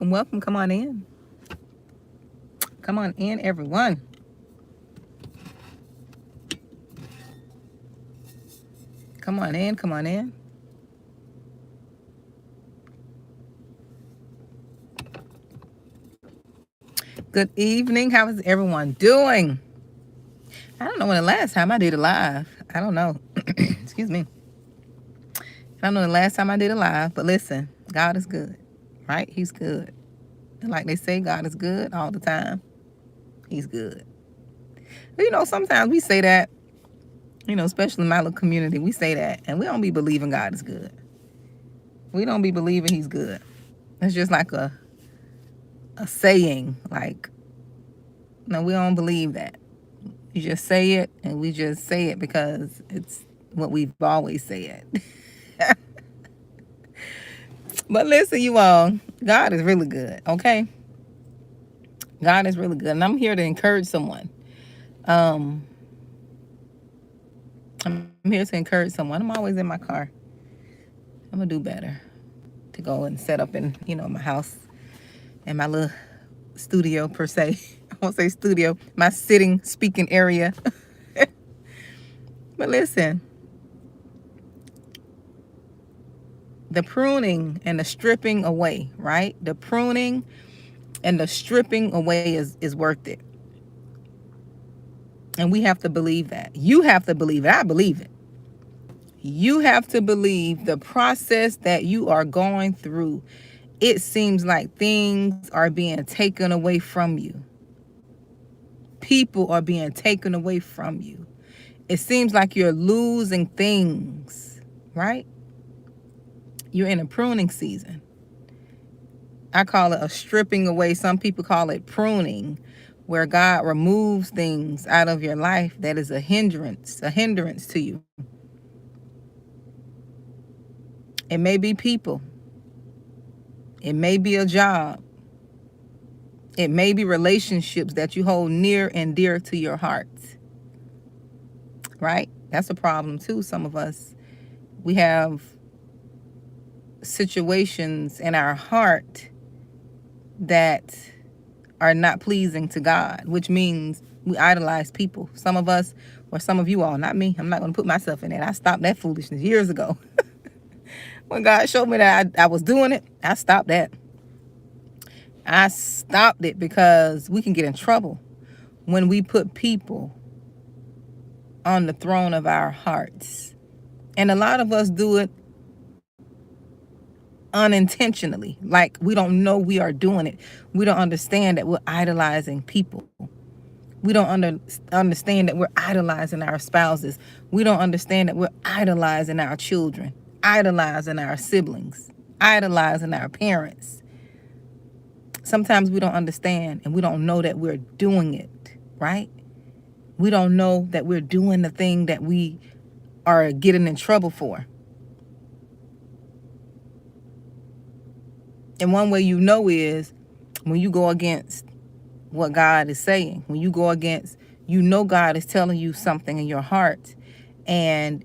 Welcome. Come on in. Come on in, everyone. Come on in. Come on in. Good evening. How is everyone doing? I don't know when the last time I did a live. I don't know. Excuse me. I don't know the last time I did a live, but listen, God is good, right? He's good. And like they say, God is good all the time. He's good. But sometimes we say that, especially in my little community, we say that, and we don't be believing God is good. We don't be believing He's good. It's just like a saying, like, no, we don't believe that. You just say it, and we just say it because it's what we've always said. But listen, you all, God is really good, okay? God is really good, and I'm here to encourage someone. Um, I'm here to encourage someone. I'm always in my car. I'm gonna do better to go and set up in, my house and my little studio per se. I won't say studio, my sitting, speaking area. But listen, the pruning and the stripping away, right? The pruning and the stripping away is worth it. And we have to believe that. You have to believe it. I believe it. You have to believe the process that you are going through. It seems like things are being taken away from you. People are being taken away from you. It seems like you're losing things, right? You're in a pruning season. I call it a stripping away. Some people call it pruning, where God removes things out of your life that is a hindrance to you. It may be people. It may be a job. It may be relationships that you hold near and dear to your heart. Right? That's a problem too. Some of us, we have situations in our heart that are not pleasing to God, which means we idolize people. Some of us, or some of you all, not me. I'm not going to put myself in it. I stopped that foolishness years ago. When God showed me that I was doing it, I stopped that. I stopped it because we can get in trouble when we put people on the throne of our hearts. And a lot of us do it unintentionally. Like, we don't know we are doing it. We don't understand that we're idolizing people. We don't understand that we're idolizing our spouses. We don't understand that we're idolizing our children, idolizing our siblings, idolizing our parents. Sometimes we don't understand, and we don't know that we're doing it, right? We don't know that we're doing the thing that we are getting in trouble for. And one way you know is when you go against what God is saying. When you go against, God is telling you something in your heart, and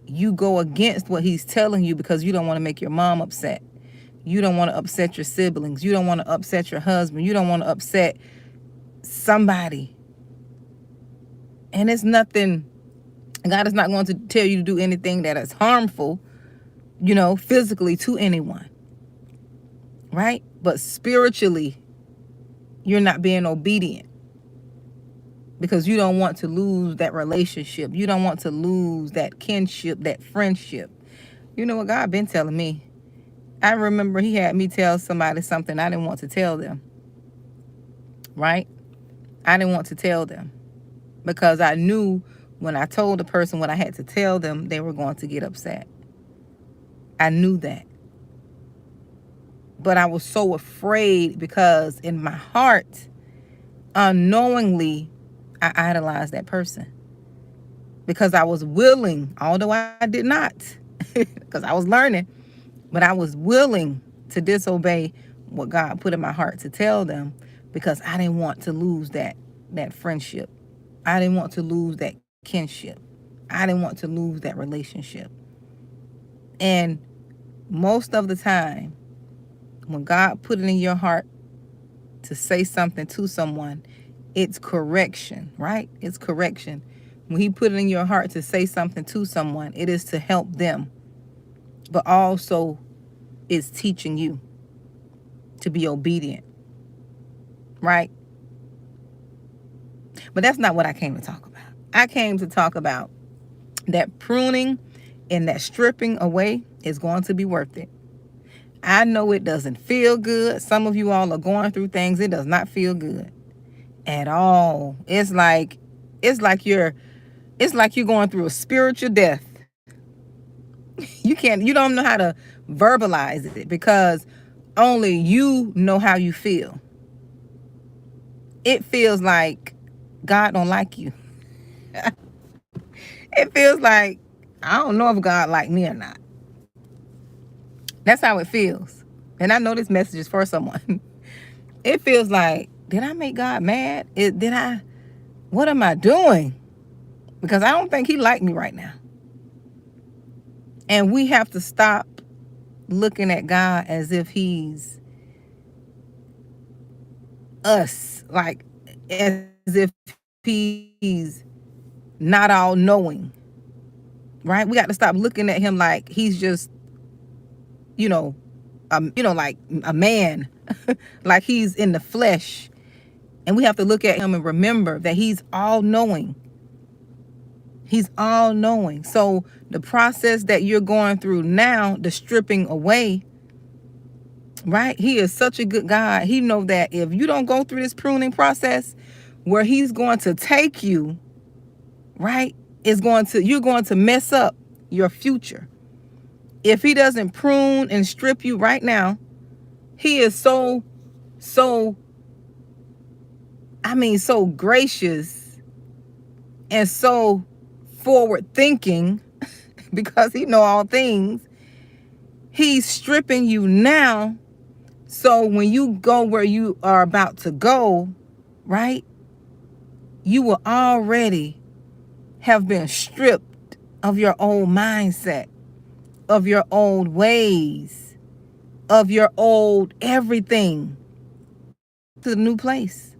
you go against what He's telling you because you don't want to make your mom upset. You don't want to upset your siblings. You don't want to upset your husband. You don't want to upset somebody. And it's nothing, God is not going to tell you to do anything that is harmful, physically to anyone. Right? But spiritually, you're not being obedient because you don't want to lose that relationship. You don't want to lose that kinship, that friendship. You know what God been telling me? I remember He had me tell somebody something I didn't want to tell them. Right? I didn't want to tell them because I knew when I told the person what I had to tell them, they were going to get upset. I knew that. But I was so afraid because in my heart, unknowingly, I idolized that person. Because I was willing, although I did not, because I was learning, but I was willing to disobey what God put in my heart to tell them because I didn't want to lose that friendship. I didn't want to lose that kinship. I didn't want to lose that relationship. And most of the time, when God put it in your heart to say something to someone, it's correction, right? It's correction. When he put it in your heart to say something to someone, it is to help them, but also it's teaching you to be obedient, right? But that's not what I came to talk about. I came to talk about that pruning and that stripping away is going to be worth it. I know it doesn't feel good. Some of you all are going through things. It does not feel good at all. It's like you're going through a spiritual death. You don't know how to verbalize it because only you know how you feel. It feels like God don't like you. It feels like I don't know if God like me or not. That's how it feels. And I know this message is for someone. It feels like, did I make God mad? What am I doing? Because I don't think he liked me right now. And we have to stop looking at God as if he's us, like as if he's not all knowing, right? We got to stop looking at him like he's just, like a man, like he's in the flesh. And we have to look at him and remember that he's all knowing. He's all knowing. So the process that you're going through now, the stripping away, right? He is such a good God. He knows that if you don't go through this pruning process where he's going to take you, right, you're going to mess up your future. If he doesn't prune and strip you right now, he is so gracious and so forward thinking because he know all things. He's stripping you now. So when you go where you are about to go, right, you will already have been stripped of your old mindset, of your old ways, of your old everything to the new place.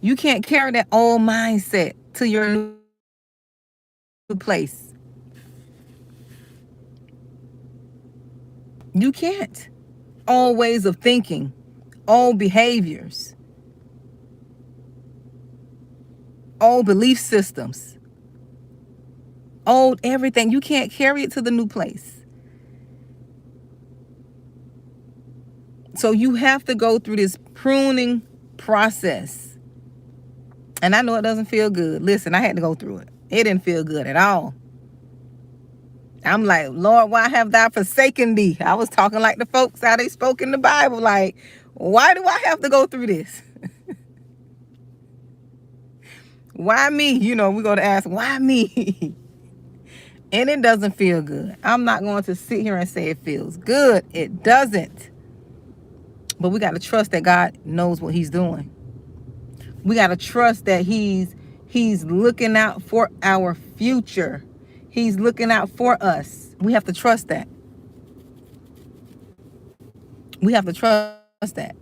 You can't carry that old mindset to your new place. You can't. Old ways of thinking, old behaviors, old belief systems, old everything. You can't carry it to the new place. So you have to go through this pruning process. And I know it doesn't feel good. Listen, I had to go through it. It didn't feel good at all. I'm like, Lord, why have thou forsaken thee? I was talking like the folks how they spoke in the Bible. Like, why do I have to go through this? Why me? We're going to ask, why me? And it doesn't feel good. I'm not going to sit here and say it feels good. It doesn't. But we got to trust that God knows what he's doing. We got to trust that he's looking out for our future. He's looking out for us. We have to trust that. We have to trust that.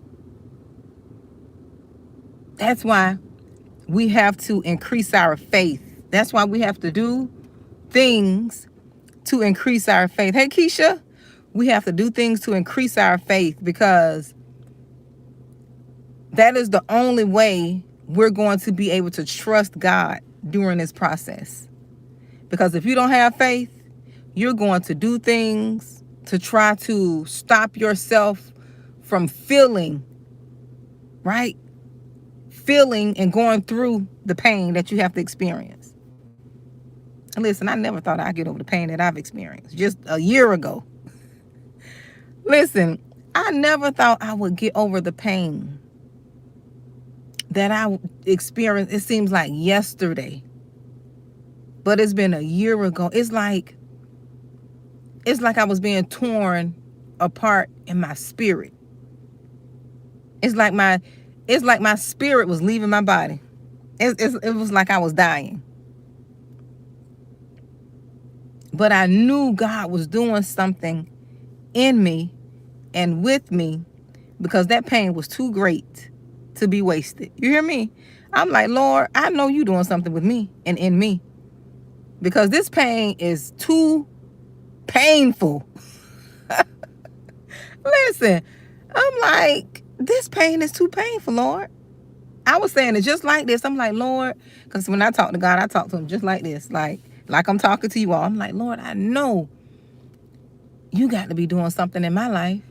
That's why we have to increase our faith. That's why we have to do things to increase our faith. Hey, Keisha, we have to do things to increase our faith because that is the only way we're going to be able to trust God during this process. Because if you don't have faith, you're going to do things to try to stop yourself from feeling, right? Feeling and going through the pain that you have to experience. And listen, I never thought I'd get over the pain that I've experienced just a year ago. Listen, I never thought I would get over the pain that I experienced. It seems like yesterday, but it's been a year ago. It's like I was being torn apart in my spirit. It's like my spirit was leaving my body. It was like I was dying. But I knew God was doing something in me and with me because that pain was too great to be wasted. You hear me? I'm like, Lord, I know you doing something with me and in me, because this pain is too painful. Listen, I'm like, this pain is too painful, Lord. I was saying it just like this. I'm like, Lord, because when I talk to God, I talk to him just like this, like I'm talking to you all. I'm like, Lord, I know you got to be doing something in my life,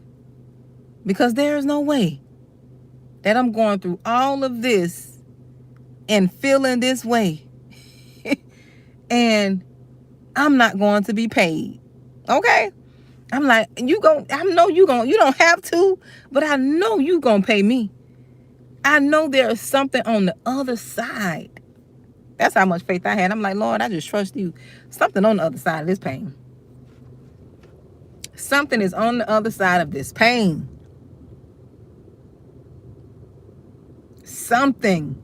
because there is no way that I'm going through all of this and feeling this way and I'm not going to be paid. Okay? I'm like, I know you don't have to, but I know you gonna pay me. I know there is something on the other side. That's how much faith I had. I'm like, Lord, I just trust you. Something on the other side of this pain. Something is on the other side of this pain. Something.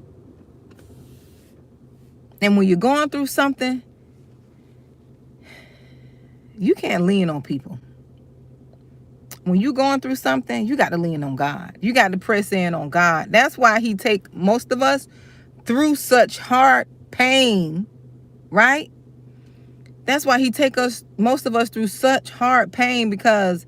And when you're going through something, you can't lean on people. When you're going through something, you got to lean on God. You got to press in on God. That's why he take most of us through such hard pain, right? That's why he take most of us through such hard pain, because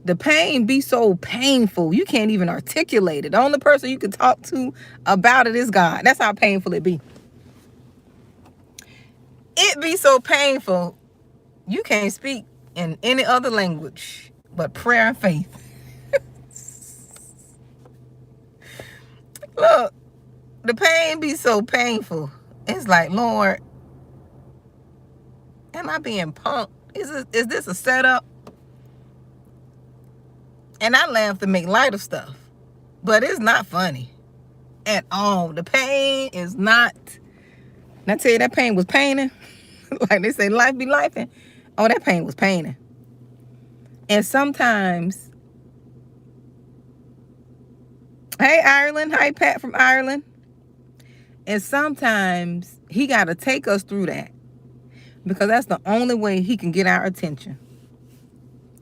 the pain be so painful. You can't even articulate it. The only person you can talk to about it is God. That's how painful it be. It be so painful, you can't speak in any other language but prayer and faith. Look, the pain be so painful. It's like, Lord, am I being punked? Is this a setup? And I laugh to make light of stuff, but it's not funny at all. The pain is not. And I tell you, that pain was paining. Like they say, life be lifing. Oh, that pain was paining. And sometimes, hey, Ireland. Hi, Pat from Ireland. And sometimes he got to take us through that, because that's the only way he can get our attention.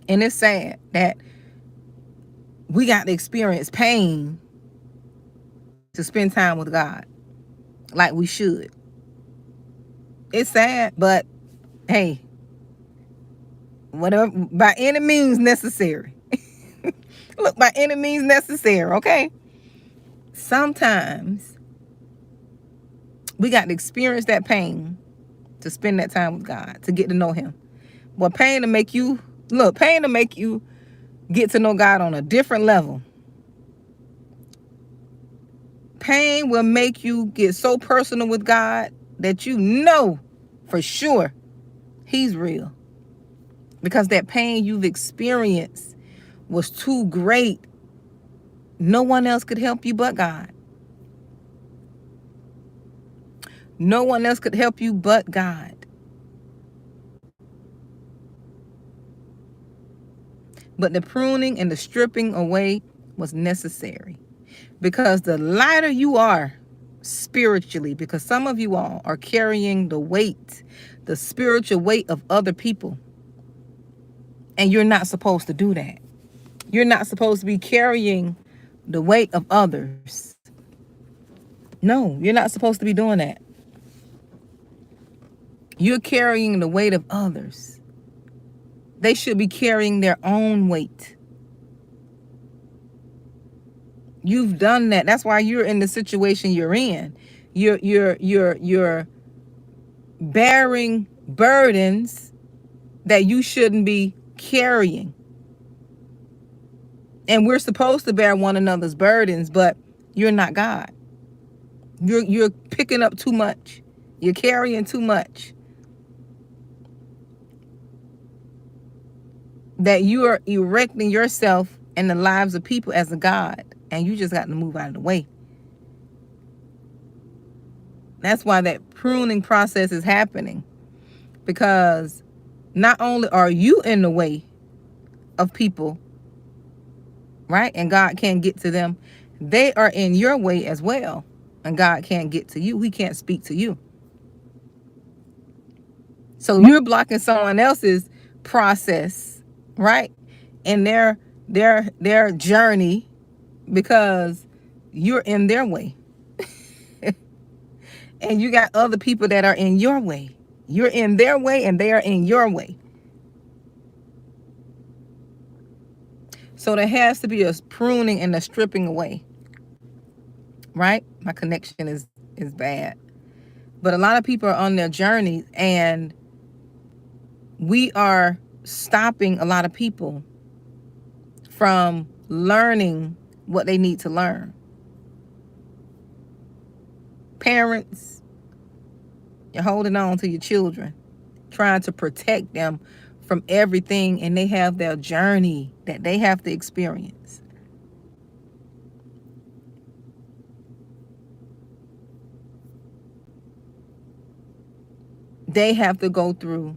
And it's sad that we got to experience pain to spend time with God like we should. It's sad, but hey, whatever, by any means necessary. Look, by any means necessary, okay? Sometimes we got to experience that pain to spend that time with God, to get to know him. But pain to make you get to know God on a different level. Pain will make you get so personal with God that you know for sure he's real. Because that pain you've experienced was too great. No one else could help you but God. No one else could help you but God. But the pruning and the stripping away was necessary. Because the lighter you are spiritually, because some of you all are carrying the weight, the spiritual weight of other people. And you're not supposed to do that. You're not supposed to be carrying the weight of others. No, you're not supposed to be doing that. You're carrying the weight of others. They should be carrying their own weight. You've done that. That's why you're in the situation you're in. You're bearing burdens that you shouldn't be carrying. And we're supposed to bear one another's burdens, but you're not God. You're picking up too much. You're carrying too much. That you are erecting yourself and the lives of people as a God, and you just got to move out of the way. That's why that pruning process is happening, because not only are you in the way of people, right, and God can't get to them, they are in your way as well, and God can't get to you. He can't speak to you. So you're blocking someone else's process, right, and their journey because you're in their way. And you got other people that are in your way. You're in their way and they are in your way. So there has to be a pruning and a stripping away. Right? My connection is bad. But a lot of people are on their journey, and we are stopping a lot of people from learning what they need to learn. Parents, you're holding on to your children, trying to protect them from everything, and they have their journey that they have to experience. They have to go through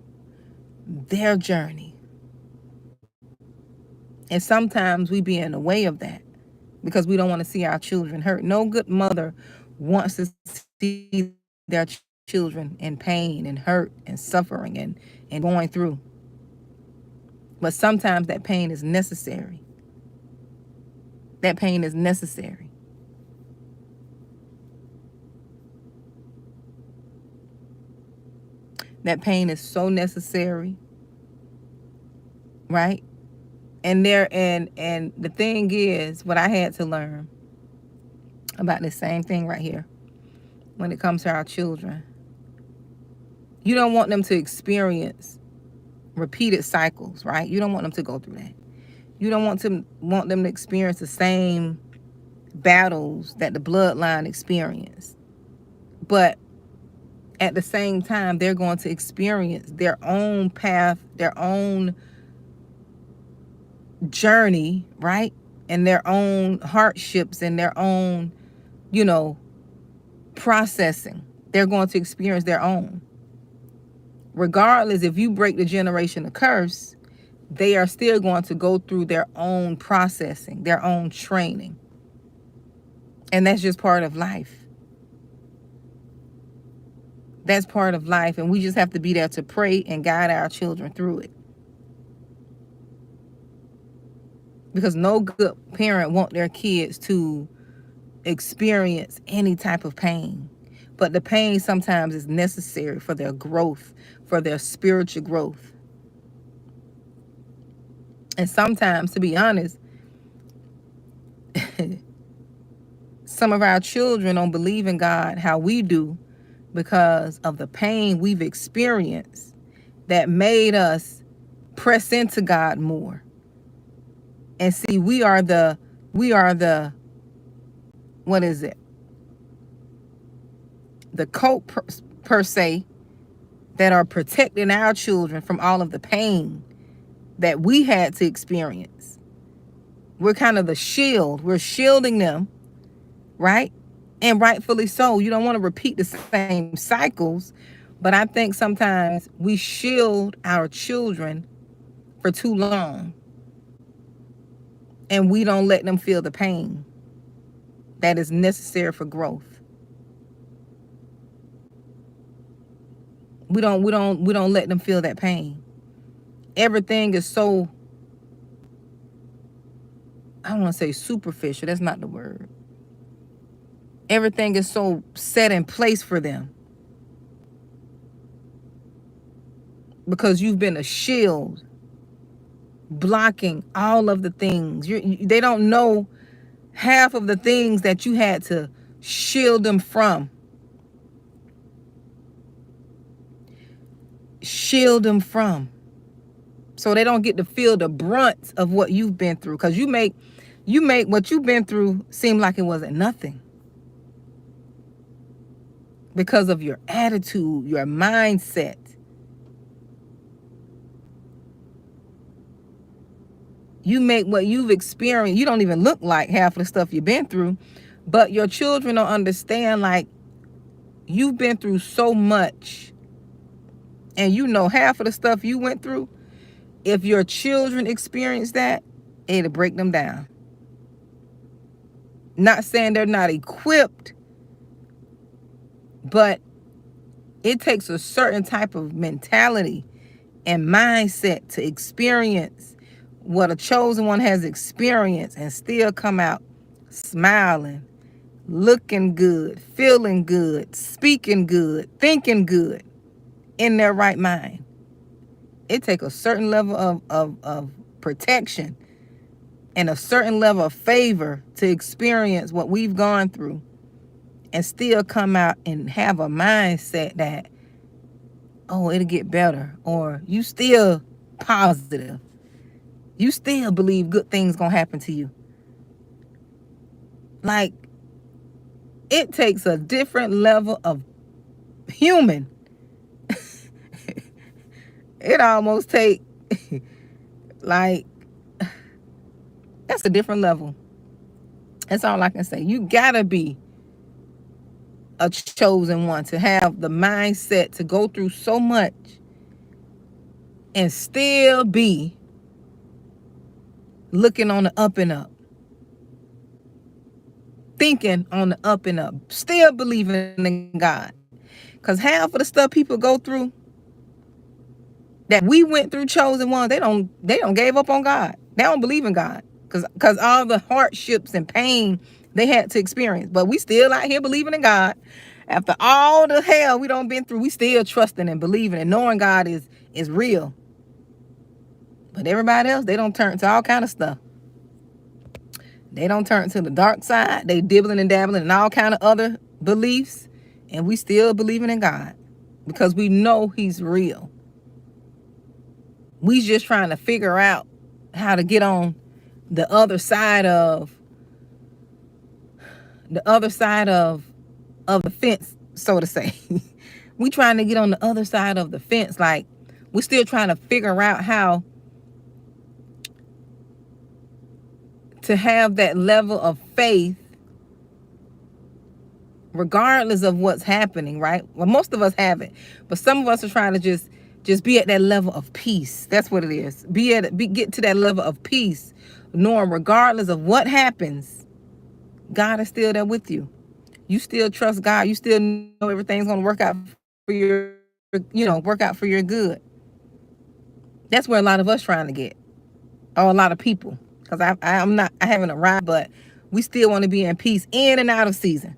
their journey. And sometimes we be in the way of that because we don't want to see our children hurt. No good mother wants to see their children in pain and hurt and suffering and going through. But sometimes that pain is necessary. That pain is necessary. That pain is so necessary, right? And the thing is, what I had to learn about the same thing right here when it comes to our children, you don't want them to experience repeated cycles, right? You don't want them to go through that. You don't want them to experience the same battles that the bloodline experienced. But at the same time, they're going to experience their own path, their own journey, right? And their own hardships and their own, processing. They're going to experience their own. Regardless, if you break the generational curse, they are still going to go through their own processing, their own training. And that's just part of life. That's part of life. And we just have to be there to pray and guide our children through it. Because no good parent wants their kids to experience any type of pain. But the pain sometimes is necessary for their growth, for their spiritual growth. And sometimes, to be honest, some of our children don't believe in God how we do because of the pain we've experienced that made us press into God more. And see, we are the what is it? The coat per se that are protecting our children from all of the pain that we had to experience. We're kind of the shield. We're shielding them, right? And rightfully so. You don't want to repeat the same cycles, but I think sometimes we shield our children for too long. And we don't let them feel the pain that is necessary for growth. We don't let them feel that pain. Everything is so, I don't want to say superficial, that's not the word. Everything is so set in place for them. Because you've been a shield blocking all of the things. They don't know half of the things that you had to shield them from. Shield them from. So they don't get to feel the brunt of what you've been through. Because you make what you've been through seem like it wasn't nothing. Because of your attitude, your mindset. You make what you've experienced, you don't even look like half of the stuff you've been through, but your children don't understand, like, you've been through so much, and half of the stuff you went through. If your children experience that, it'll break them down. Not saying they're not equipped, but it takes a certain type of mentality and mindset to experience what a chosen one has experienced and still come out smiling, looking good, feeling good, speaking good, thinking good, in their right mind. It takes a certain level of protection and a certain level of favor to experience what we've gone through and still come out and have a mindset that, oh, it'll get better, or you still positive. You still believe good things gonna happen to you. Like, it takes a different level of human. It almost take like, that's a different level. That's all I can say. You gotta be a chosen one to have the mindset to go through so much and still be looking on the up and up, thinking on the up and up, still believing in God. Because half of the stuff people go through that we went through, chosen ones, they don't gave up on God. They don't believe in God. Because all the hardships and pain they had to experience. But we still out here believing in God. After all the hell we done been through, we still trusting and believing and knowing God is real. But everybody else, they don't turn to all kind of stuff. They don't turn to the dark side. They dibbling and dabbling in all kind of other beliefs. And we still believing in God. Because we know he's real. We just trying to figure out how to get on the other side of the fence, so to say. We trying to get on the other side of the fence. Like, we're still trying to figure out how to have that level of faith regardless of what's happening, right? Well, most of us have it, but some of us are trying to just be at that level of peace. That's what it is. Get to that level of peace, knowing regardless of what happens, God is still there with you. You still trust God. You still know everything's going to work out for your, work out for your good. That's where a lot of us trying to get, or a lot of people, because I haven't arrived, but we still want to be in peace in and out of season.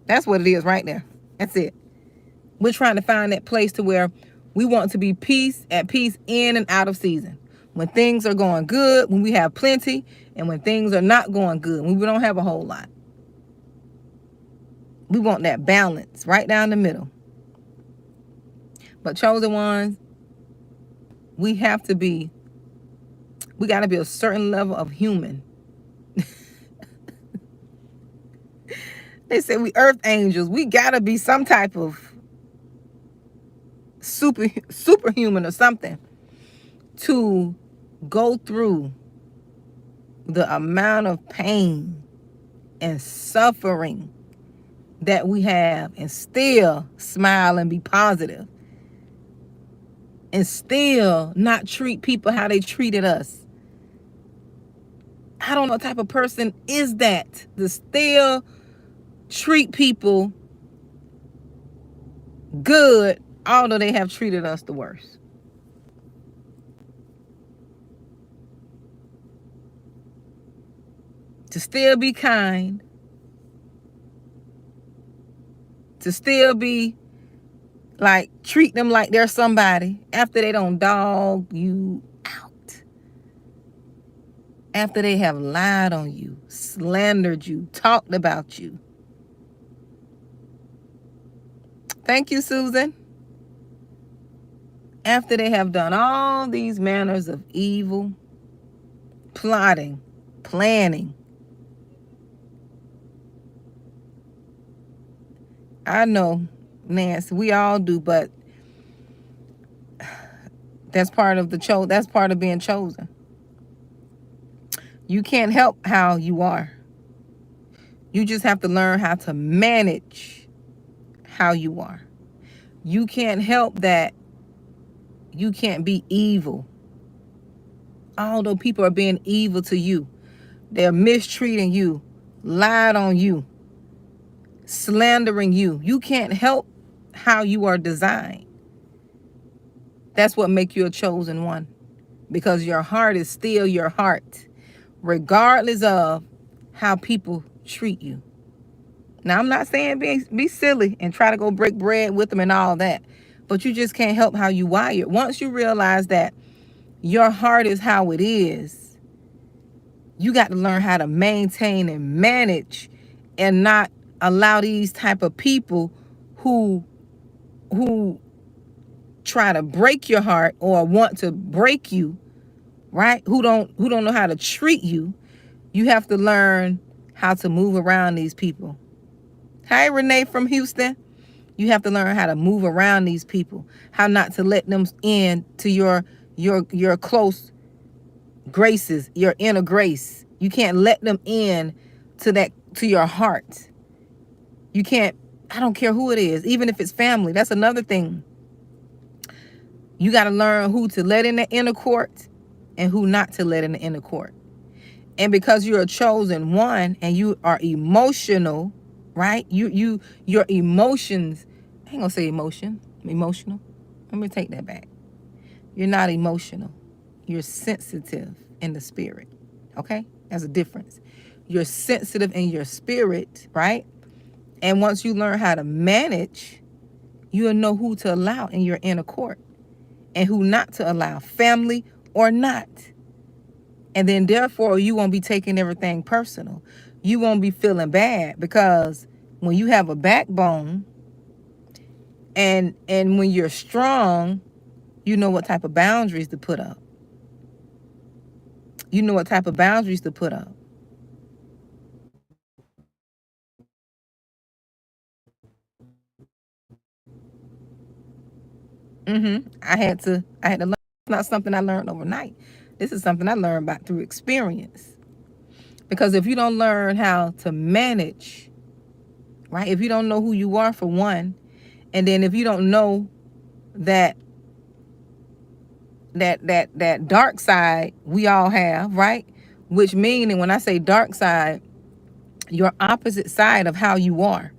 That's what it is right there. That's it. We're trying to find that place to where we want to be at peace in and out of season. When things are going good, when we have plenty, and when things are not going good, when we don't have a whole lot. We want that balance right down the middle. But chosen ones, we got to be a certain level of human. They say we earth angels. We got to be some type of superhuman or something to go through the amount of pain and suffering that we have and still smile and be positive and still not treat people how they treated us. I don't know what type of person is that to still treat people good although they have treated us the worst. To still be kind, to still be like, treat them like they're somebody after they don't dog you out, after they have lied on you, slandered you, talked about you. Thank you, Susan. After they have done all these manners of evil, plotting, planning. I know, Nancy, we all do, but that's part of that's part of being chosen. You can't help how you are. You just have to learn how to manage how you are. You can't help that you can't be evil. Although people are being evil to you, they're mistreating you, lied on you, slandering you. You can't help how you are designed. That's what makes you a chosen one, because your heart is still your heart, regardless of how people treat you. Now, I'm not saying be silly and try to go break bread with them and all that, but you just can't help how you wired. Once you realize that your heart is how it is, you got to learn how to maintain and manage and not allow these type of people who try to break your heart or want to break you, right? Who don't know how to treat you. You have to learn how to move around these people. Hi, Renee from Houston. You have to learn how to move around these people, how not to let them in to your close graces, your inner grace. You can't let them in to your heart. You can't, I don't care who it is, even if it's family. That's another thing. You got to learn who to let in the inner court and who not to let in the inner court. And because you're a chosen one and you are emotional, right? Your emotions, I ain't gonna say emotional. Let me take that back. You're not emotional. You're sensitive in the spirit. Okay? That's a difference. You're sensitive in your spirit, right? And once you learn how to manage, you'll know who to allow in your inner court and who not to allow, family or not. And then therefore you won't be taking everything personal. You won't be feeling bad, because when you have a backbone and when you're strong, you know what type of boundaries to put up. You know what type of boundaries to put up. I had to learn. It's not something I learned overnight. This is something I learned about through experience. Because if you don't learn how to manage, right? If you don't know who you are, for one, and then if you don't know that dark side we all have, right? Which meaning, when I say dark side, your opposite side of how you are,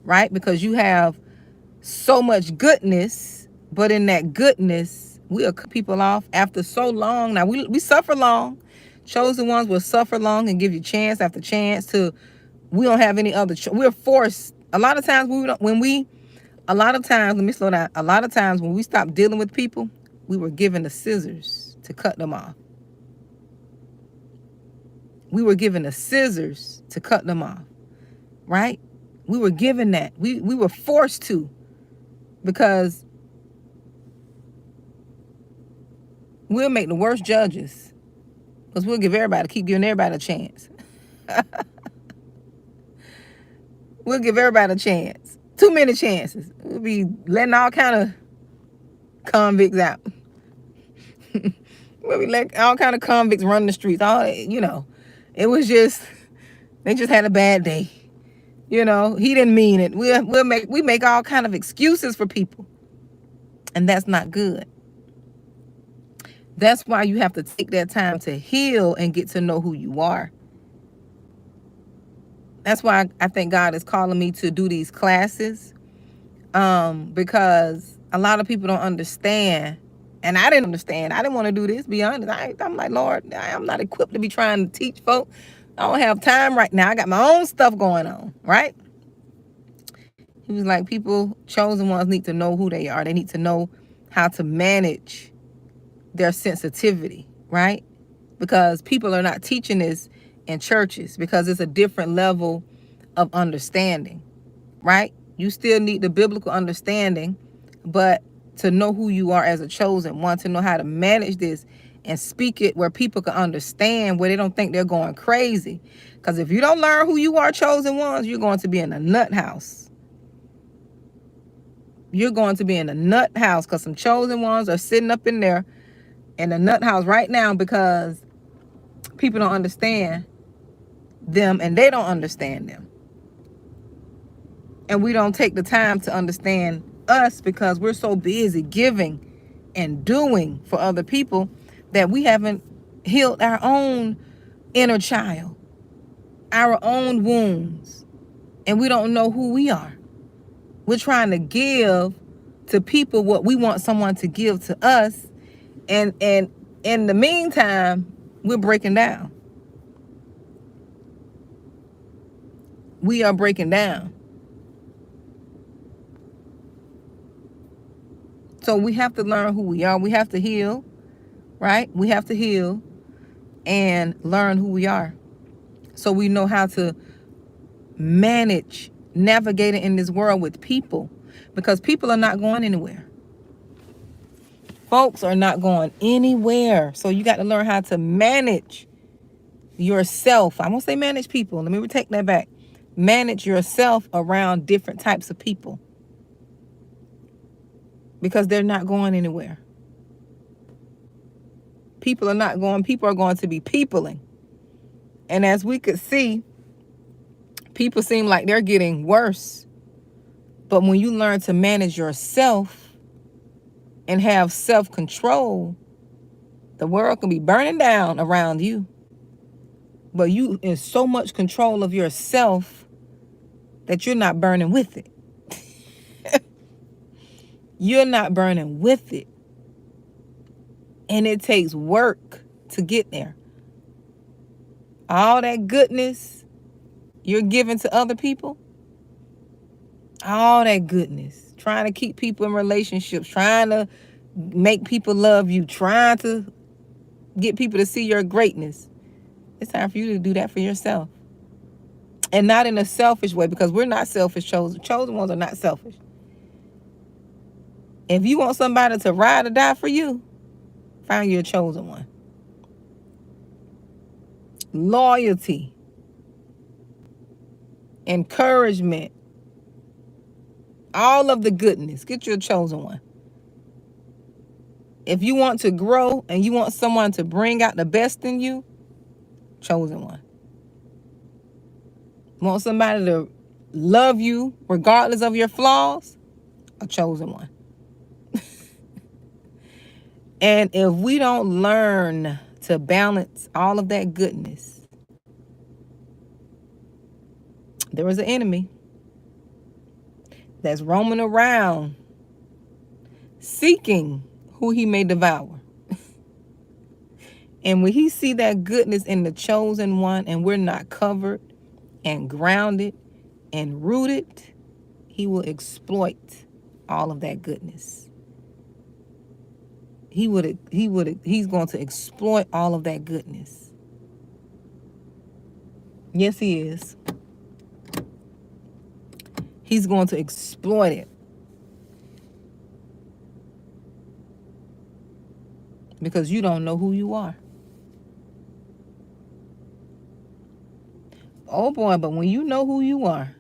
right? Because you have so much goodness, but in that goodness, we'll cut people off after so long. Now, we suffer long. Chosen ones will suffer long and give you chance after chance to, we don't have any other, we're forced. A lot of times let me slow down. A lot of times when we stop dealing with people, we were given the scissors to cut them off. We were given the scissors to cut them off, right? We were given that. We were forced to, because we'll make the worst judges, because we'll keep giving everybody a chance. We'll give everybody a chance. Too many chances. We'll be letting all kind of convicts out. We'll be letting all kind of convicts run the streets. It was just, they just had a bad day. He didn't mean it. We make all kind of excuses for people, and that's not good. That's why you have to take that time to heal and get to know who you are. That's why I think God is calling me to do these classes, because a lot of people don't understand, and I didn't understand. I didn't want to do this, be honest. I'm like, Lord, I'm not equipped to be trying to teach folk. I don't have time right now. I got my own stuff going on, right? He was like, chosen ones need to know who they are. They need to know how to manage their sensitivity, right? Because people are not teaching this in churches, because it's a different level of understanding, right? You still need the biblical understanding, but to know who you are as a chosen one, to know how to manage this and speak it where people can understand, where they don't think they're going crazy. Because if you don't learn who you are, chosen ones, you're going to be in a nut house. You're going to be in a nut house, because some chosen ones are sitting up in there in a nut house right now, because people don't understand them and they don't understand them. And we don't take the time to understand us, because we're so busy giving and doing for other people that we haven't healed our own inner child, our own wounds, and we don't know who we are. We're trying to give to people what we want someone to give to us, and in the meantime, we're breaking down. we are breaking down. So we have to learn who we are. We have to heal, right? We have to heal and learn who we are, so we know how to manage, navigate in this world with people, because people are not going anywhere. Folks are not going anywhere. So you got to learn how to manage yourself. I won't say manage people. Let me take that back. Manage yourself around different types of people, because they're not going anywhere. People are not going. People are going to be peopling. And as we could see, people seem like they're getting worse. But when you learn to manage yourself and have self-control, the world can be burning down around you, but you in so much control of yourself that you're not burning with it. You're not burning with it. And it takes work to get there. All that goodness you're giving to other people, all that goodness, trying to keep people in relationships, trying to make people love you, trying to get people to see your greatness. It's time for you to do that for yourself. And not in a selfish way, because we're not selfish. Chosen ones are not selfish. If you want somebody to ride or die for you, find you a chosen one. Loyalty, encouragement, all of the goodness. Get you a chosen one. If you want to grow and you want someone to bring out the best in you, chosen one. Want somebody to love you regardless of your flaws, a chosen one. And if we don't learn to balance all of that goodness, there is an enemy that's roaming around seeking who he may devour. And when he see that goodness in the chosen one and we're not covered and grounded and rooted, he will exploit all of that goodness. He's going to exploit all of that goodness. Yes, he is. He's going to exploit it. Because you don't know who you are. Oh boy, but when you know who you are,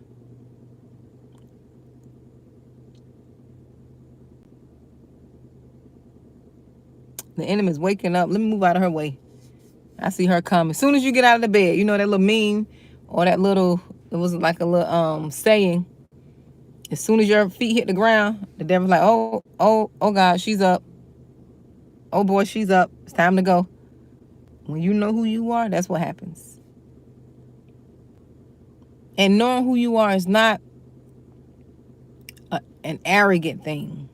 the enemy's waking up. Let me move out of her way. I see her coming. As soon as you get out of the bed, you know that little meme or that little, it was like a little saying. As soon as your feet hit the ground, the devil's like, oh God, she's up. Oh boy, she's up. It's time to go. When you know who you are, that's what happens. And knowing who you are is not an arrogant thing,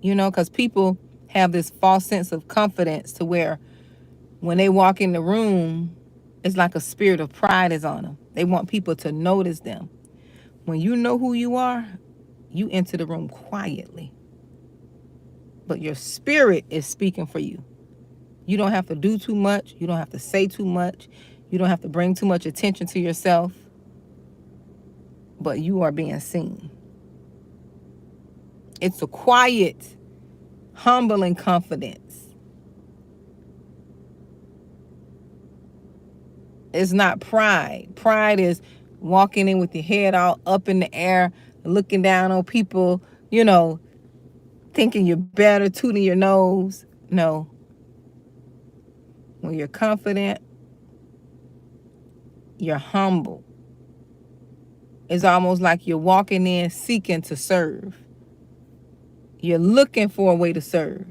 because people have this false sense of confidence to where when they walk in the room, it's like a spirit of pride is on them. They want people to notice them. When you know who you are, you enter the room quietly. But your spirit is speaking for you. You don't have to do too much. You don't have to say too much. You don't have to bring too much attention to yourself. But you are being seen. It's a quiet, humbling confidence. It's not pride. Pride is walking in with your head all up in the air, looking down on people, thinking you're better, tooting your nose. No. When you're confident, you're humble. It's almost like you're walking in seeking to serve. You're looking for a way to serve,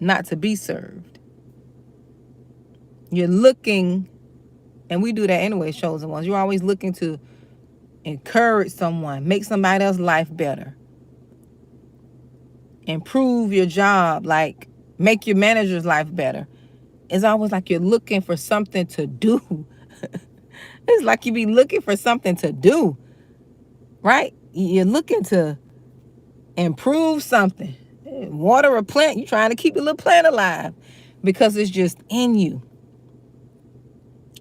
not to be served. You're looking, and we do that anyway, chosen ones. You're always looking to encourage someone, make somebody else's life better, improve your job, like make your manager's life better. It's always like you're looking for something to do. It's like you be looking for something to do. right? You're looking to improve something. Water a plant, you're trying to keep your little plant alive because it's just in you.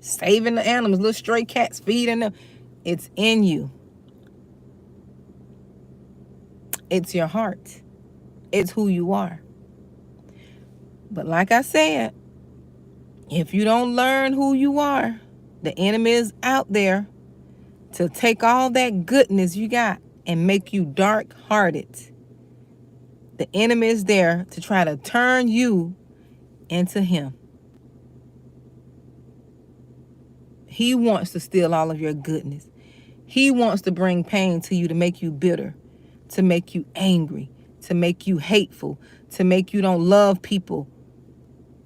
Saving the animals, little stray cats, feeding them. It's in you. It's your heart. It's who you are. But like I said, if you don't learn who you are, the enemy is out there to take all that goodness you got and make you dark-hearted. The enemy is there to try to turn you into him. He wants to steal all of your goodness. He wants to bring pain to you, to make you bitter, to make you angry, to make you hateful, to make you don't love people,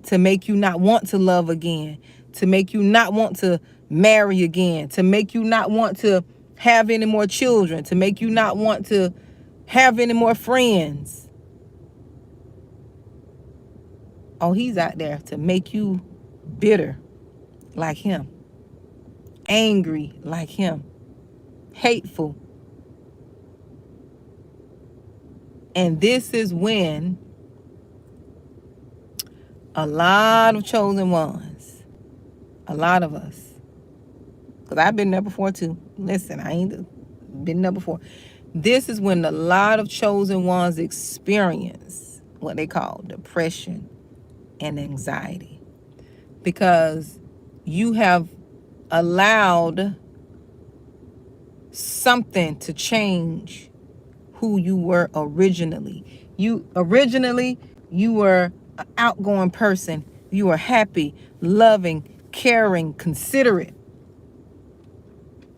to make you not want to love again, to make you not want to marry again, to make you not want to have any more children, to make you not want to have any more friends. Oh, he's out there to make you bitter like him, angry like him, hateful. And this is when a lot of chosen ones, a lot of us, because I've been there before too. Listen, I ain't been there before. This is when a lot of chosen ones experience what they call depression and anxiety, because you have allowed something to change who you were originally. You were an outgoing person. You were happy, loving, caring, considerate.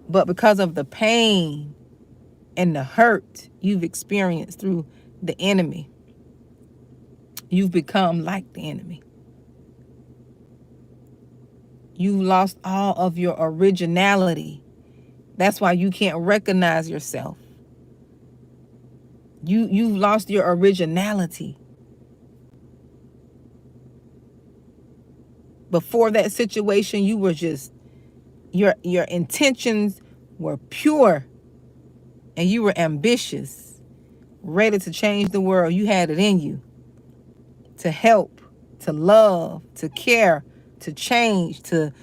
But because of the pain and the hurt you've experienced through the enemy, you've become like the enemy. You've lost all of your originality. That's why you can't recognize yourself. You've lost your originality. Before that situation, you were just, your intentions were pure, and you were ambitious, ready to change the world. You had it in you to help, to love, to care, to change, to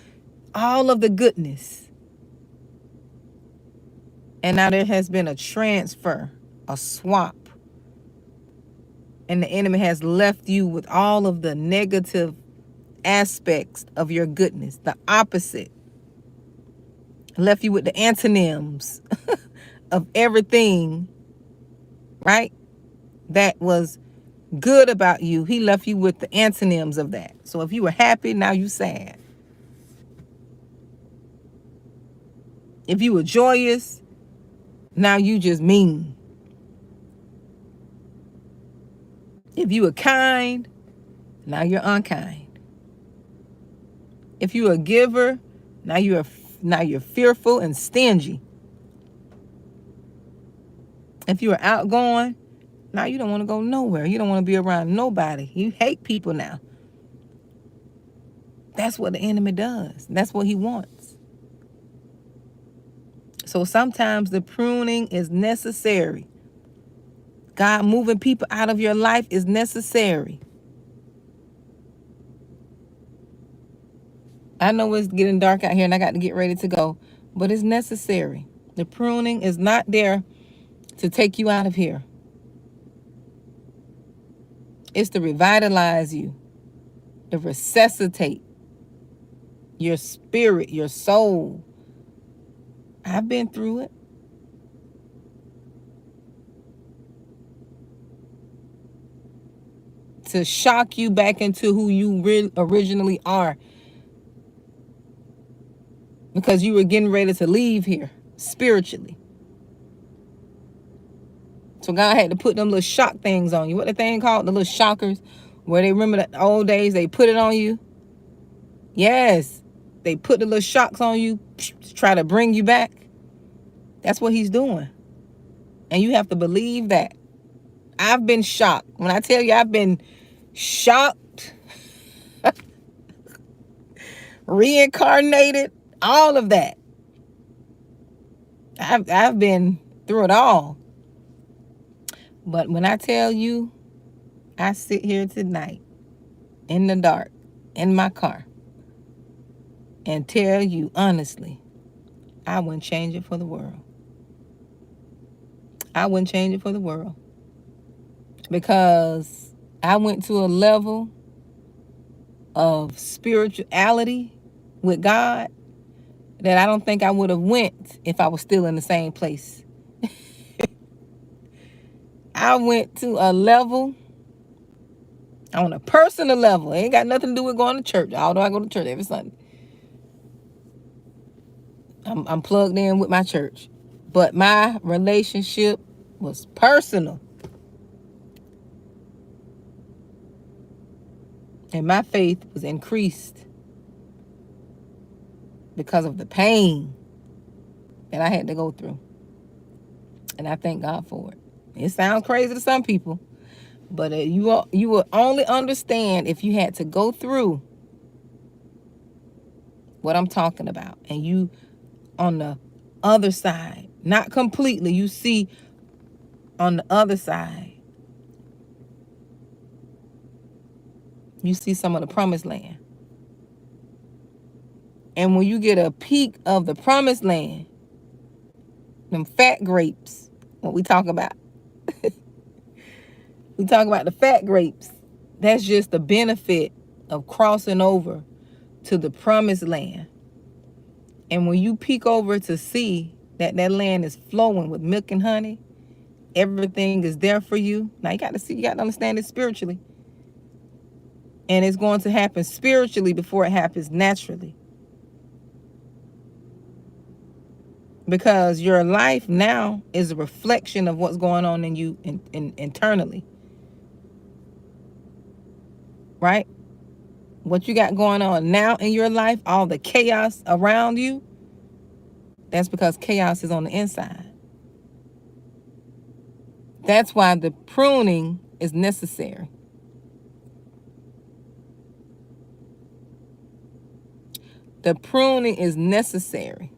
all of the goodness. And now there has been a transfer, a swap. And the enemy has left you with all of the negative aspects of your goodness, the opposite. Left you with the antonyms of everything, right? That was good about you. He left you with the antonyms of that. So if you were happy, now you sad. If you were joyous, now you just mean. If you were kind, now you're unkind. If you were a giver, now you're fearful and stingy. If you were outgoing, now you don't want to go nowhere. You don't want to be around nobody. You hate people now. That's what the enemy does. That's what he wants. So sometimes the pruning is necessary. God moving people out of your life is necessary. I know it's getting dark out here and I got to get ready to go, but it's necessary. The pruning is not there to take you out of here. It's to revitalize you, to resuscitate your spirit, your soul. I've been through it. To shock you back into who you originally are. Because you were getting ready to leave here spiritually. So God had to put them little shock things on you. What the thing called? The little shockers. Where they remember the old days, they put it on you. Yes. They put the little shocks on you to try to bring you back. That's what he's doing. And you have to believe that. I've been shocked. When I tell you I've been shocked, reincarnated, all of that. I've been through it all. But when I tell you, I sit here tonight in the dark in my car and tell you honestly, I wouldn't change it for the world. I wouldn't change it for the world. Because I went to a level of spirituality with God that I don't think I would have went if I was still in the same place. I went to a level on a personal level. It ain't got nothing to do with going to church, although I go to church every Sunday. I'm plugged in with my church. But my relationship was personal. And my faith was increased because of the pain that I had to go through. And I thank God for it. It sounds crazy to some people, but you will only understand if you had to go through what I'm talking about. And you on the other side, not completely, you see on the other side, you see some of the promised land. And when you get a peek of the promised land, them fat grapes, what we talk about. We talk about the fat grapes. That's just the benefit of crossing over to the promised land. And when you peek over to see that that land is flowing with milk and honey, everything is there for you. Now you got to understand it spiritually. And it's going to happen spiritually before it happens naturally. Because your life now is a reflection of what's going on in you internally. Right? What you got going on now in your life, all the chaos around you, that's because chaos is on the inside. That's why the pruning is necessary. The pruning is necessary.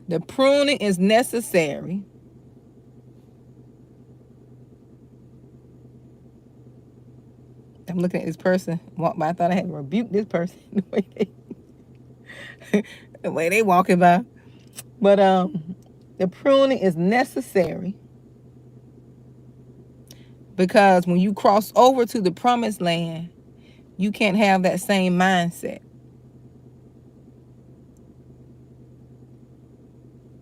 The pruning is necessary I'm looking at this person walk by. I thought I had to rebuke this person the way they walking by. But the pruning is necessary because when you cross over to the promised land, you can't have that same mindset.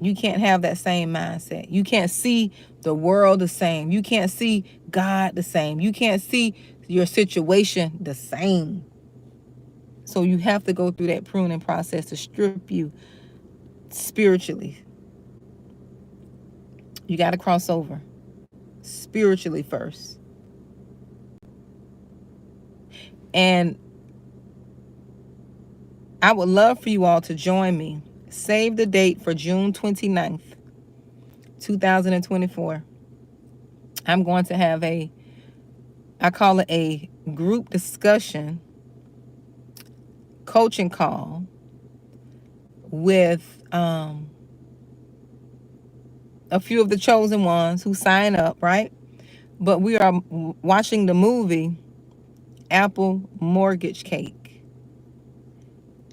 You can't have that same mindset. You can't see the world the same. You can't see God the same. You can't see your situation the same. So you have to go through that pruning process to strip you spiritually. You got to cross over spiritually first. And I would love for you all to join me. Save the date for June 29th, 2024. I'm going to have I call it a group discussion coaching call with a few of the chosen ones who sign up, right? But we are watching the movie Apple Mortgage Cake.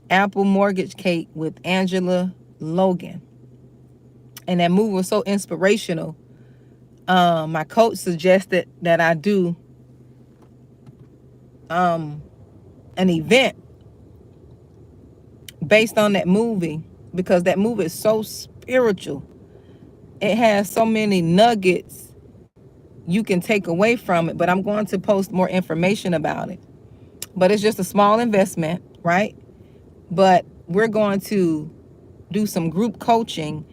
Apple Mortgage Cake with Angela Logan. And that movie was so inspirational. My coach suggested that I do an event based on that movie because that movie is so spiritual. It has so many nuggets you can take away from it, but I'm going to post more information about it. But it's just a small investment, right? But we're going to do some group coaching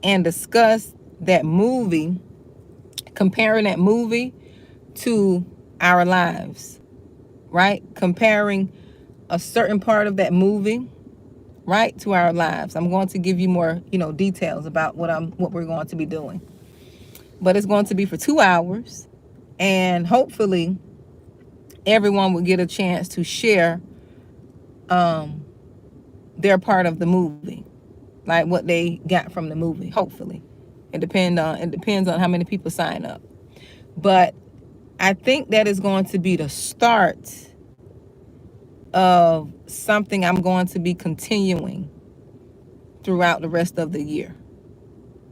and discuss that movie, comparing that movie to our lives, right? Comparing a certain part of that movie, right, to our lives. I'm going to give you more, details about what we're going to be doing. But it's going to be for 2 hours, and hopefully everyone will get a chance to share their part of the movie. like what they got from the movie. Hopefully, it depends on how many people sign up. But I think that is going to be the start of something I'm going to be continuing throughout the rest of the year.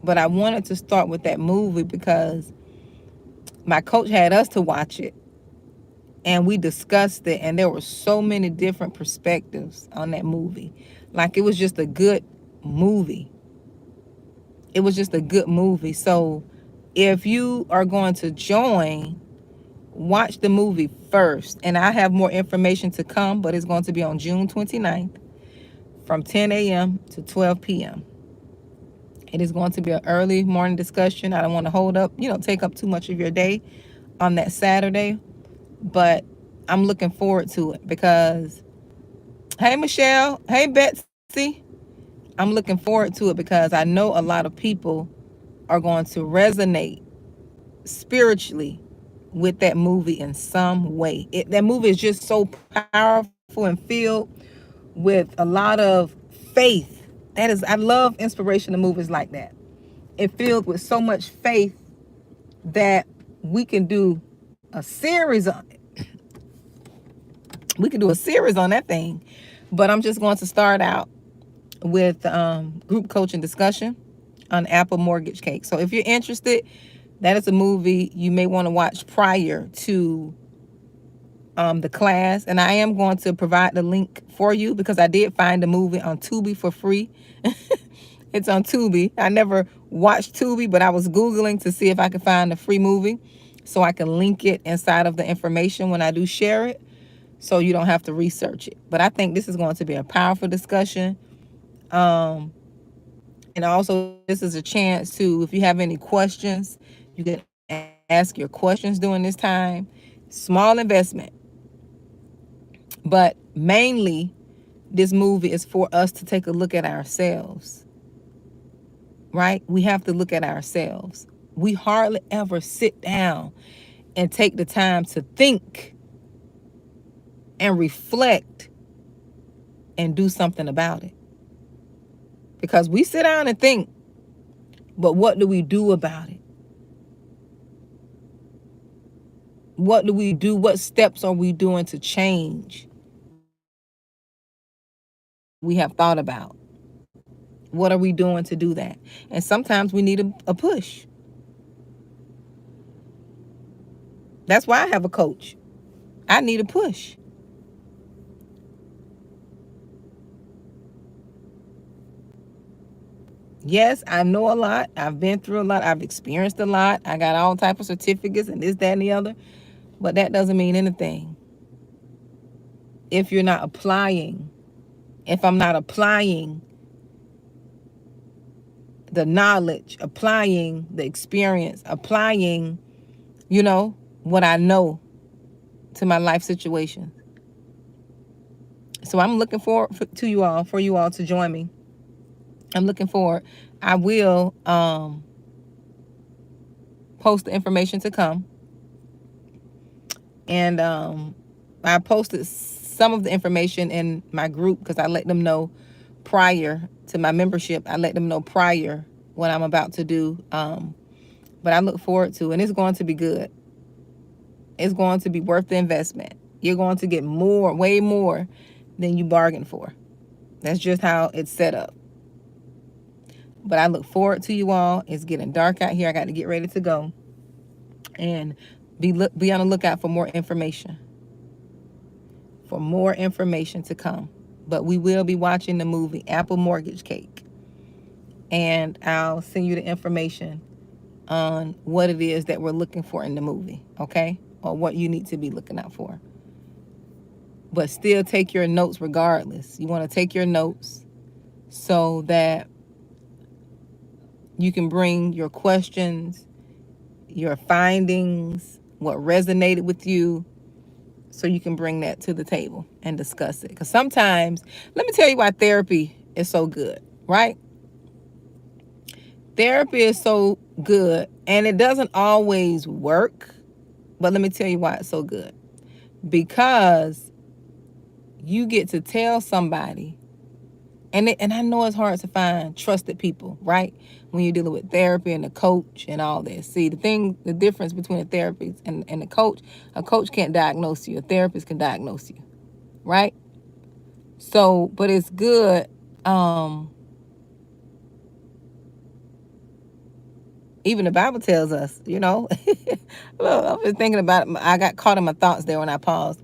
But I wanted to start with that movie because my coach had us to watch it and we discussed it, and there were so many different perspectives on that movie. Like, it was just a good movie. It was just a good movie. So if you are going to join, watch the movie first. And I have more information to come, but it's going to be on June 29th from 10 a.m. to 12 p.m. It is going to be an early morning discussion. I don't want to take up too much of your day on that Saturday, but I'm looking forward to it because, hey, Michelle, hey, Betsy, I'm looking forward to it because I know a lot of people are going to resonate spiritually with that movie in some way. That movie is just so powerful and filled with a lot of faith. I love inspirational movies like that. It filled with so much faith that we can do a series on it. We can do a series on that thing. But I'm just going to start out with group coaching discussion on Apple Mortgage Cake. So if you're interested, that is a movie you may want to watch prior to the class. And I am going to provide the link for you because I did find the movie on Tubi for free. It's on Tubi. I never watched Tubi, but I was Googling to see if I could find a free movie so I can link it inside of the information when I do share it, so you don't have to research it. But I think this is going to be a powerful discussion. And also, this is a chance to, if you have any questions, you can ask your questions during this time. Small investment. But mainly, this movie is for us to take a look at ourselves. Right? We have to look at ourselves. We hardly ever sit down and take the time to think and reflect and do something about it. Because we sit down and think, but what do we do about it? What do we do? What steps are we doing to change what we have thought about? What are we doing to do that? And sometimes we need a push. That's why I have a coach. I need a push. Yes, I know a lot. I've been through a lot. I've experienced a lot. I got all type of certificates and this, that, and the other. But that doesn't mean anything if you're not applying. If I'm not applying the knowledge, applying the experience, applying, what I know to my life situation. So I'm looking forward for you all to join me. I'm looking forward. I will post the information to come. And I posted some of the information in my group because I let them know prior to my membership. I let them know prior what I'm about to do. But I look forward to it, and it's going to be good. It's going to be worth the investment. You're going to get more, way more than you bargained for. That's just how it's set up. But I look forward to you all. It's getting dark out here. I got to get ready to go. And be on the lookout for more information. For more information to come. But we will be watching the movie Apple Mortgage Cake. And I'll send you the information on what it is that we're looking for in the movie, okay? Or what you need to be looking out for. But still take your notes regardless. You want to take your notes so that you can bring your questions, your findings, what resonated with you, so you can bring that to the table and discuss it. Because sometimes, let me tell you why therapy is so good, right? Therapy is so good, and it doesn't always work, but let me tell you why it's so good. Because you get to tell somebody And I know it's hard to find trusted people, right? When you're dealing with therapy and a coach and all this. See, the difference between a therapist and a coach can't diagnose you. A therapist can diagnose you, right? So, but it's good. Even the Bible tells us, well, I've been thinking about it. I got caught in my thoughts there when I paused.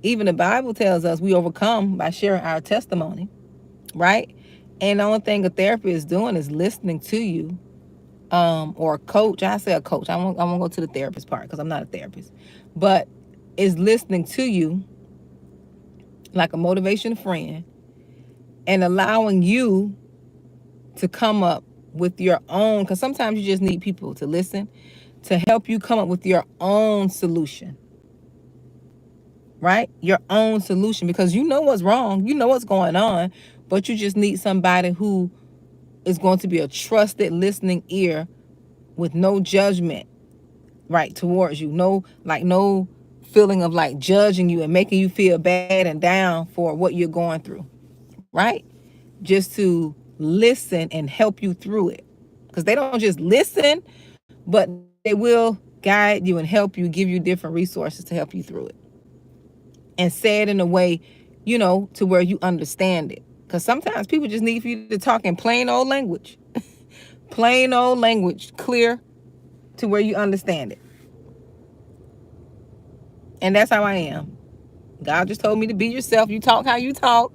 Even the Bible tells us we overcome by sharing our testimony, right? And the only thing a therapist is doing is listening to you, or a coach. I say a coach. I won't go to the therapist part because I'm not a therapist, but is listening to you like a motivation friend and allowing you to come up with your own. Because sometimes you just need people to listen to help you come up with your own solution, right? Your own solution, because you know what's wrong, you know what's going on, but you just need somebody who is going to be a trusted listening ear with no judgment, right, towards you. No feeling of like judging you and making you feel bad and down for what you're going through, right? Just to listen and help you through it. Because they don't just listen, but they will guide you and help you, give you different resources to help you through it. And say it in a way, to where you understand it. Because sometimes people just need for you to talk in plain old language. Plain old language, clear, to where you understand it. And that's how I am. God just told me to be yourself. You talk how you talk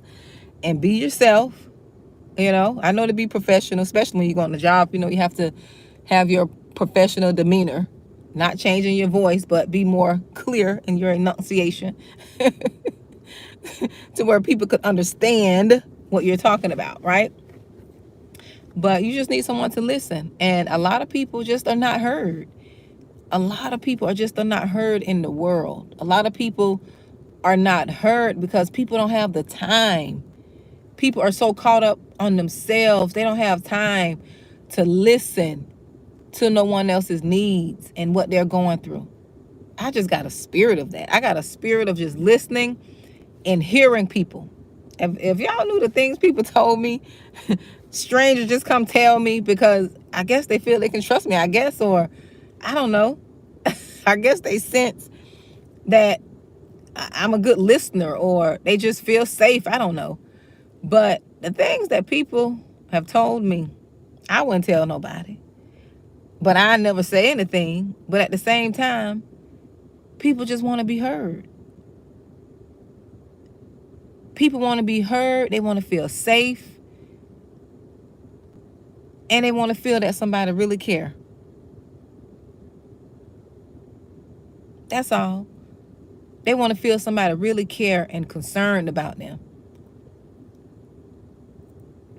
and be yourself. I know to be professional, especially when you go on the job, you have to have your professional demeanor, not changing your voice, but be more clear in your enunciation to where people could understand what you're talking about, right? But you just need someone to listen. And a lot of people just are not heard. A lot of people are not heard in the world. A lot of people are not heard because people don't have the time. People are so caught up on themselves. They don't have time to listen to no one else's needs and what they're going through. I just got a spirit of that. I got a spirit of just listening and hearing people. If y'all knew the things people told me, strangers just come tell me because I guess they feel they can trust me, I guess, or I don't know. I guess they sense that I'm a good listener, or they just feel safe. I don't know. But the things that people have told me, I wouldn't tell nobody. But I never say anything. But at the same time, people just want to be heard. People want to be heard. They want to feel safe. And they want to feel that somebody really care. That's all. They want to feel somebody really care and concerned about them.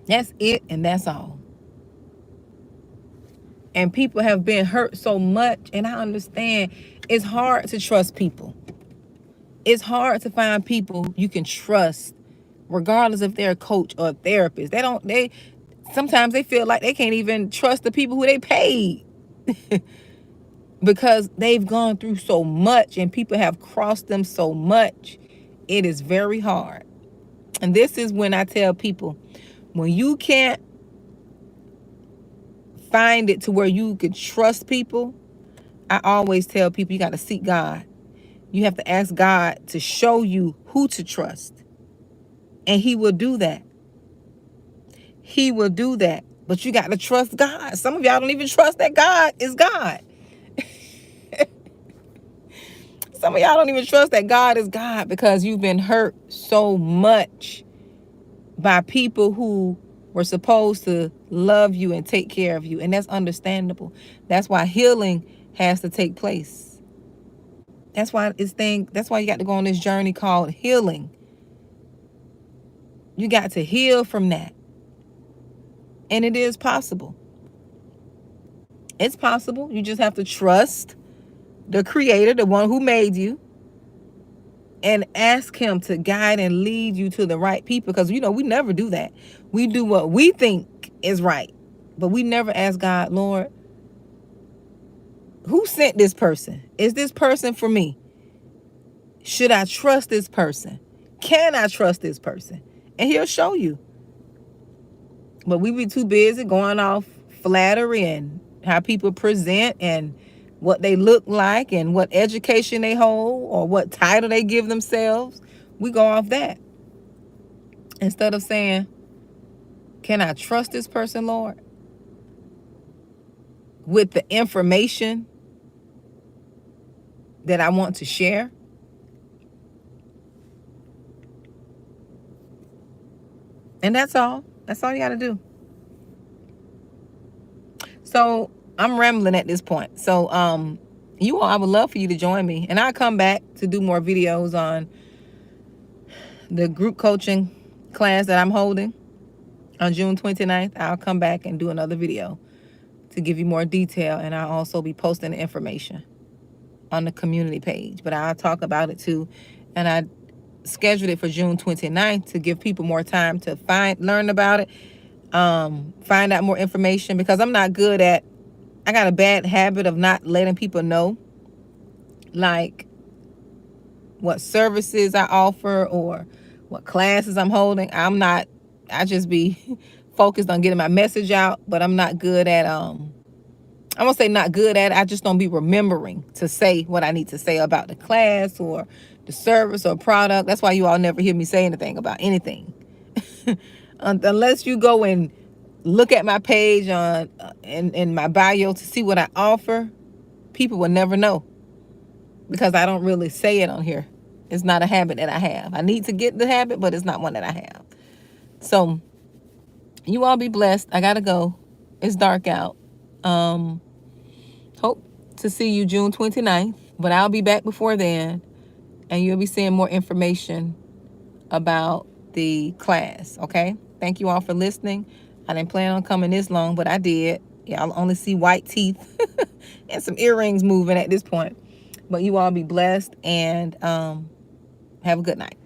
That's it, and that's all. And people have been hurt so much, and I understand it's hard to trust people. It's hard to find people you can trust, regardless if they're a coach or a therapist. They sometimes they feel like they can't even trust the people who they paid because they've gone through so much and people have crossed them so much. It is very hard. And this is when I tell people, when you can't find it to where you can trust people, I always tell people you got to seek God. You have to ask God to show you who to trust. And he will do that. He will do that. But you got to trust God. Some of y'all don't even trust that God is God. Some of y'all don't even trust that God is God because you've been hurt so much by people who were supposed to love you and take care of you. And that's understandable. That's why healing has to take place. That's why you got to go on this journey called healing. You got to heal from that. And it is possible. It's possible. You just have to trust the Creator, the one who made you, and ask him to guide and lead you to the right people. Because, we never do that. We do what we think is right. But we never ask God, Lord, who sent this person? Is this person for me? Should I trust this person? Can I trust this person? And he'll show you. But we be too busy going off flattery and how people present and what they look like and what education they hold or what title they give themselves. We go off that instead of saying, can I trust this person, Lord, with the information that I want to share? And that's all. That's all you got to do. So I'm rambling at this point. So you all, I would love for you to join me, and I'll come back to do more videos on the group coaching class that I'm holding on June 29th. I'll come back and do another video to give you more detail, and I'll also be posting the information on the community page, but I'll talk about it too. And I scheduled it for June 29th to give people more time to learn about it, find out more information, because I got a bad habit of not letting people know, like, what services I offer or what classes I'm holding. I just be focused on getting my message out, but I'm not good at, I won't say not good at it. I just don't be remembering to say what I need to say about the class or the service or product. That's why you all never hear me say anything about anything. Unless you go and look at my page on in my bio to see what I offer, people will never know, because I don't really say it on here. It's not a habit that I have. I need to get the habit, but it's not one that I have. So you all be blessed. I gotta go. It's dark out. Hope to see you June 29th, but I'll be back before then, and you'll be seeing more information about the class, okay? Thank you all for listening. I didn't plan on coming this long, but I did. Y'all only see white teeth and some earrings moving at this point. But you all be blessed, and have a good night.